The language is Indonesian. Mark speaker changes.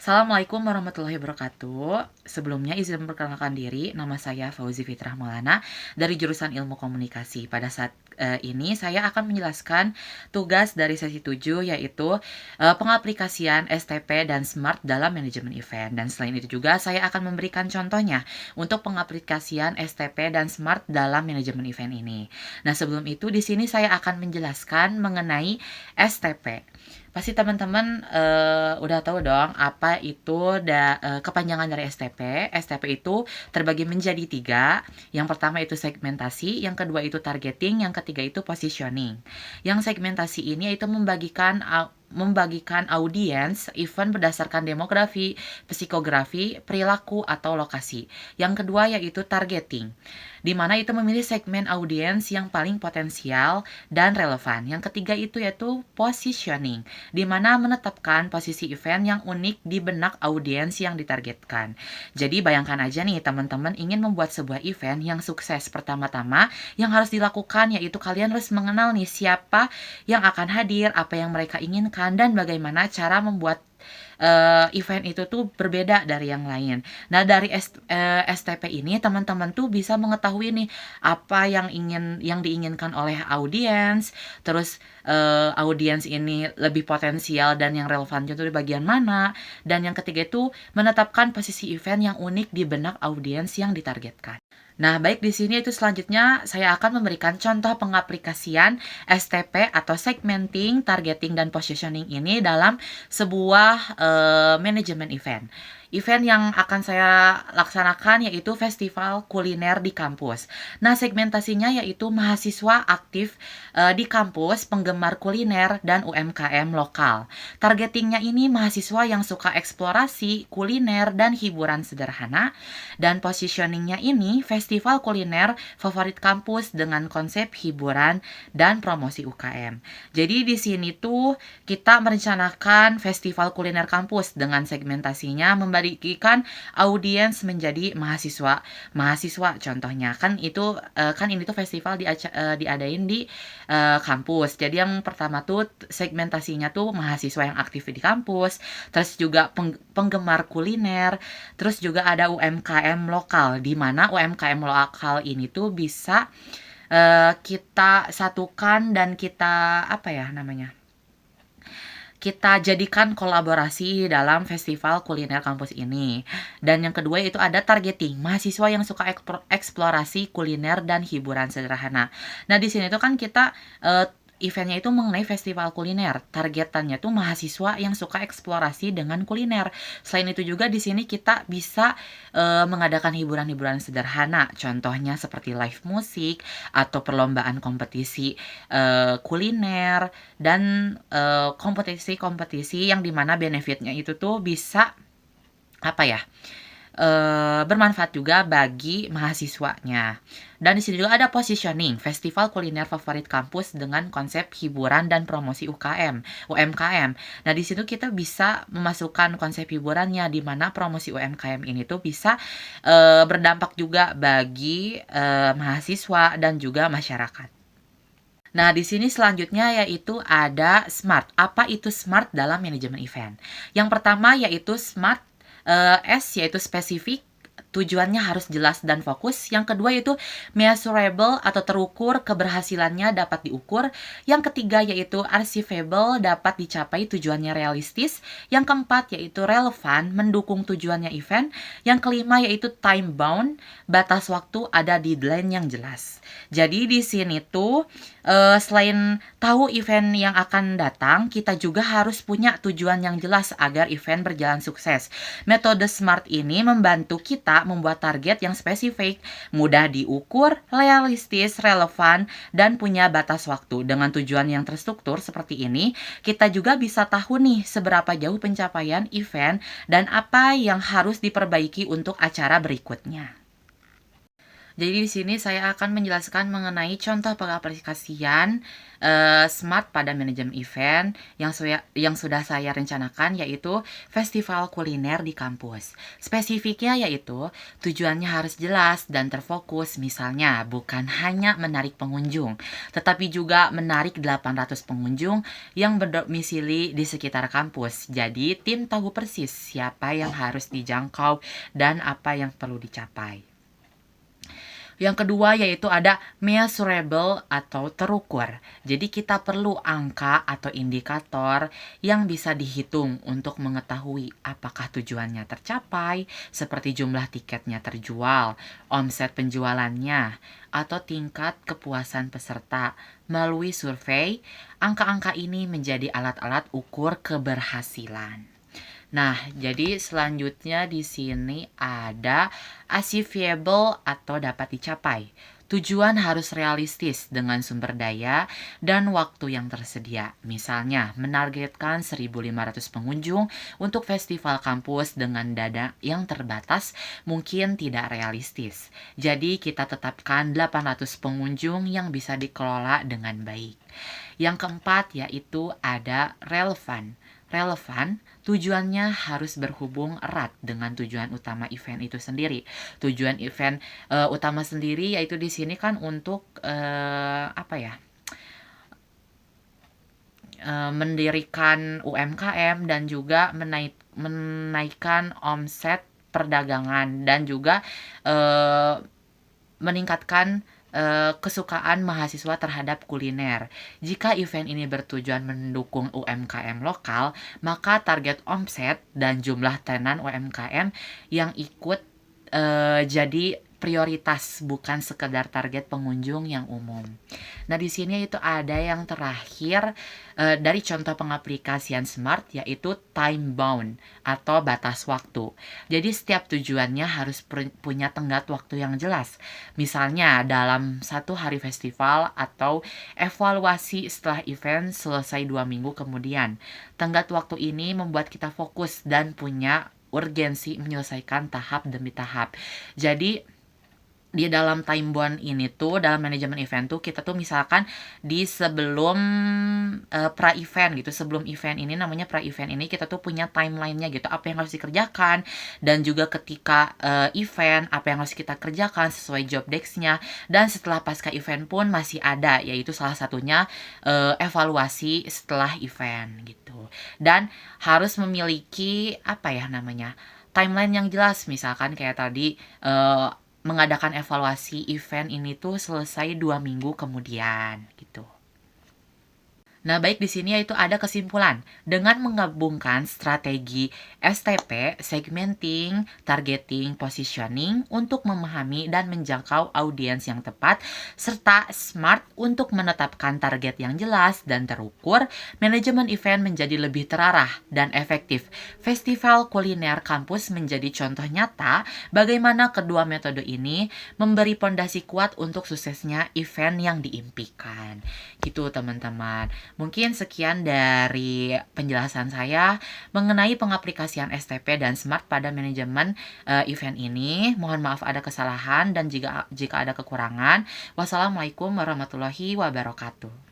Speaker 1: Assalamualaikum warahmatullahi wabarakatuh. Sebelumnya izin memperkenalkan diri, nama saya Fauzi Fitrah Maulana dari jurusan Ilmu Komunikasi. Pada saat ini saya akan menjelaskan tugas dari sesi 7 yaitu pengaplikasian STP dan SMART dalam manajemen event. Dan selain itu juga saya akan memberikan contohnya untuk pengaplikasian STP dan SMART dalam manajemen event ini. Nah, sebelum itu di sini saya akan menjelaskan mengenai STP. Pasti teman-teman udah tahu dong apa itu kepanjangan dari STP. STP itu terbagi menjadi 3. Yang pertama itu segmentasi, yang kedua itu targeting, yang ketiga itu positioning. Yang segmentasi ini itu membagikan audiens event berdasarkan demografi, psikografi, perilaku, atau lokasi. Yang kedua yaitu targeting, di mana itu memilih segmen audiens yang paling potensial dan relevan. Yang ketiga itu yaitu positioning, di mana menetapkan posisi event yang unik di benak audiens yang ditargetkan. Jadi bayangkan aja nih teman-teman ingin membuat sebuah event yang sukses. Pertama-tama yang harus dilakukan yaitu kalian harus mengenal nih siapa yang akan hadir, apa yang mereka inginkan, dan bagaimana cara membuat event itu tuh berbeda dari yang lain. Nah, dari STP ini teman-teman tuh bisa mengetahui nih apa yang diinginkan oleh audiens, terus audiens ini lebih potensial dan yang relevan itu di bagian mana, dan yang ketiga itu menetapkan posisi event yang unik di benak audiens yang ditargetkan. Nah, baik di sini itu selanjutnya saya akan memberikan contoh pengaplikasian STP atau segmenting, targeting, dan positioning ini dalam sebuah manajemen event. Event yang akan saya laksanakan yaitu festival kuliner di kampus. Nah, segmentasinya yaitu mahasiswa aktif di kampus, penggemar kuliner, dan UMKM lokal. Targetingnya ini mahasiswa yang suka eksplorasi, kuliner, dan hiburan sederhana. Dan positioningnya ini festival kuliner favorit kampus dengan konsep hiburan dan promosi UKM. Jadi di sini tuh kita merencanakan festival kuliner kampus dengan segmentasinya membagikan audiens menjadi mahasiswa contohnya kan ini tuh festival diadain di kampus. Jadi yang pertama tuh segmentasinya tuh mahasiswa yang aktif di kampus, terus juga penggemar kuliner, terus juga ada UMKM lokal, di mana UMKM lokal ini tuh bisa kita satukan dan kita kita jadikan kolaborasi dalam festival kuliner kampus ini. Dan yang kedua itu ada targeting, mahasiswa yang suka eksplorasi kuliner dan hiburan sederhana. Nah, di sini tuh kan kita eventnya itu mengenai festival kuliner. Targetannya tuh mahasiswa yang suka eksplorasi dengan kuliner. Selain itu juga di sini kita bisa mengadakan hiburan-hiburan sederhana. Contohnya seperti live musik atau perlombaan kompetisi kuliner dan kompetisi-kompetisi yang dimana benefitnya itu tuh bisa bermanfaat juga bagi mahasiswanya. Dan di sini juga ada positioning, festival kuliner favorit kampus dengan konsep hiburan dan promosi UMKM. Nah, di situ kita bisa memasukkan konsep hiburannya, di mana promosi UMKM ini tuh bisa berdampak juga bagi mahasiswa dan juga masyarakat. Nah, di sini selanjutnya yaitu ada SMART. Apa itu SMART dalam manajemen event? Yang pertama yaitu SMART, yaitu spesifik, tujuannya harus jelas dan fokus. Yang kedua yaitu measurable atau terukur, keberhasilannya dapat diukur. Yang ketiga yaitu achievable, dapat dicapai, tujuannya realistis. Yang keempat yaitu relevan, mendukung tujuannya event. Yang kelima yaitu time bound, batas waktu, ada deadline yang jelas. Jadi di sini tuh selain tahu event yang akan datang, kita juga harus punya tujuan yang jelas agar event berjalan sukses. Metode SMART ini membantu kita membuat target yang spesifik, mudah diukur, realistis, relevan, dan punya batas waktu. Dengan tujuan yang terstruktur seperti ini, kita juga bisa tahu nih seberapa jauh pencapaian event dan apa yang harus diperbaiki untuk acara berikutnya. Jadi di sini saya akan menjelaskan mengenai contoh pengaplikasian Smart pada manajemen event yang sudah saya rencanakan, yaitu festival kuliner di kampus. Spesifiknya yaitu tujuannya harus jelas dan terfokus, misalnya bukan hanya menarik pengunjung, tetapi juga menarik 800 pengunjung yang berdomisili di sekitar kampus. Jadi tim tahu persis siapa yang harus dijangkau dan apa yang perlu dicapai. Yang kedua yaitu ada measurable atau terukur. Jadi kita perlu angka atau indikator yang bisa dihitung untuk mengetahui apakah tujuannya tercapai, seperti jumlah tiketnya terjual, omset penjualannya, atau tingkat kepuasan peserta. Melalui survei, angka-angka ini menjadi alat-alat ukur keberhasilan. Nah, jadi selanjutnya di sini ada achievable atau dapat dicapai. Tujuan harus realistis dengan sumber daya dan waktu yang tersedia. Misalnya, menargetkan 1.500 pengunjung untuk festival kampus dengan dana yang terbatas mungkin tidak realistis. Jadi, kita tetapkan 800 pengunjung yang bisa dikelola dengan baik. Yang keempat yaitu ada relevan. Relevan, tujuannya harus berhubung erat dengan tujuan utama event itu sendiri. Tujuan event utama sendiri yaitu di sini kan untuk mendirikan UMKM dan juga menaikkan omset perdagangan dan juga meningkatkan kesukaan mahasiswa terhadap kuliner. Jika event ini bertujuan mendukung UMKM lokal, maka target omset dan jumlah tenan UMKM yang ikut jadi prioritas, bukan sekedar target pengunjung yang umum. Nah, di sini itu ada yang terakhir dari contoh pengaplikasian Smart, yaitu time bound atau batas waktu. Jadi setiap tujuannya harus punya tenggat waktu yang jelas. Misalnya dalam 1 hari festival atau evaluasi setelah event selesai 2 minggu kemudian. Tenggat waktu ini membuat kita fokus dan punya urgensi menyelesaikan tahap demi tahap. Jadi di dalam time bound ini tuh, dalam manajemen event tuh, kita tuh misalkan di sebelum pra-event gitu, sebelum event ini, namanya pra-event ini, kita tuh punya timeline-nya gitu, apa yang harus dikerjakan, dan juga ketika event, apa yang harus kita kerjakan sesuai job desk-nya, dan setelah pasca event pun masih ada, yaitu salah satunya evaluasi setelah event gitu. Dan harus memiliki, timeline yang jelas, misalkan kayak tadi, mengadakan evaluasi event ini tuh selesai 2 minggu kemudian gitu. Nah, baik, di sini yaitu ada kesimpulan. Dengan menggabungkan strategi STP, segmenting, targeting, positioning untuk memahami dan menjangkau audiens yang tepat, serta SMART untuk menetapkan target yang jelas dan terukur, manajemen event menjadi lebih terarah dan efektif. Festival kuliner kampus menjadi contoh nyata bagaimana kedua metode ini memberi pondasi kuat untuk suksesnya event yang diimpikan. Gitu, teman-teman. Mungkin sekian dari penjelasan saya mengenai pengaplikasian STP dan SMART pada manajemen event ini. Mohon maaf ada kesalahan dan jika ada kekurangan. Wassalamualaikum warahmatullahi wabarakatuh.